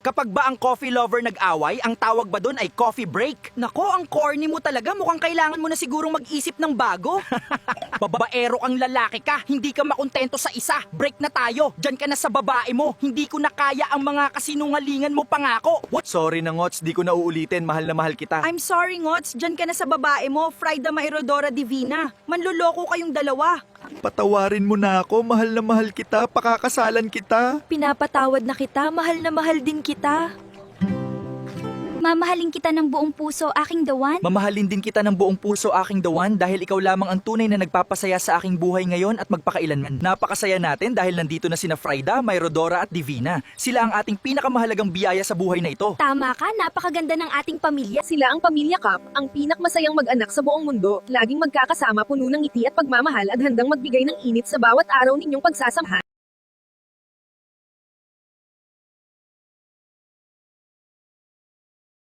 Kapag ba ang coffee lover nag-away, ang tawag ba doon ay coffee break? Nako, ang corny mo talaga. Mukhang kailangan mo na sigurong mag-isip ng bago. Babaero kang lalaki ka, hindi ka makontento sa isa. Break na tayo. Diyan ka na sa babae mo. Hindi ko na kaya ang mga kasinungalingan mo pangako. What? Sorry na Ngots, di ko na uulitin. Mahal na mahal kita. I'm sorry, Ngots. Diyan ka na sa babae mo, Frida Mairodora Divina. Manluloko kayong dalawa. Patawarin mo na ako. Mahal na mahal kita. Pakakasalan kita. Pinapatawad na kita, mahal na mahal din kita. Mamahalin kita ng buong puso, aking dawan. Mamahalin din kita ng buong puso, aking dawan, dahil ikaw lamang ang tunay na nagpapasaya sa aking buhay ngayon at magpakailanman. Napakasaya natin dahil nandito na sina Frida, Mairodora at Divina. Sila ang ating pinakamahalagang biyaya sa buhay na ito. Tama ka, napakaganda ng ating pamilya. Sila ang Pamilya Cup, ang pinakmasayang mag-anak sa buong mundo, laging magkakasama, puno ng ngiti at pagmamahal at handang magbigay ng init sa bawat araw ninyong pagsasamahan.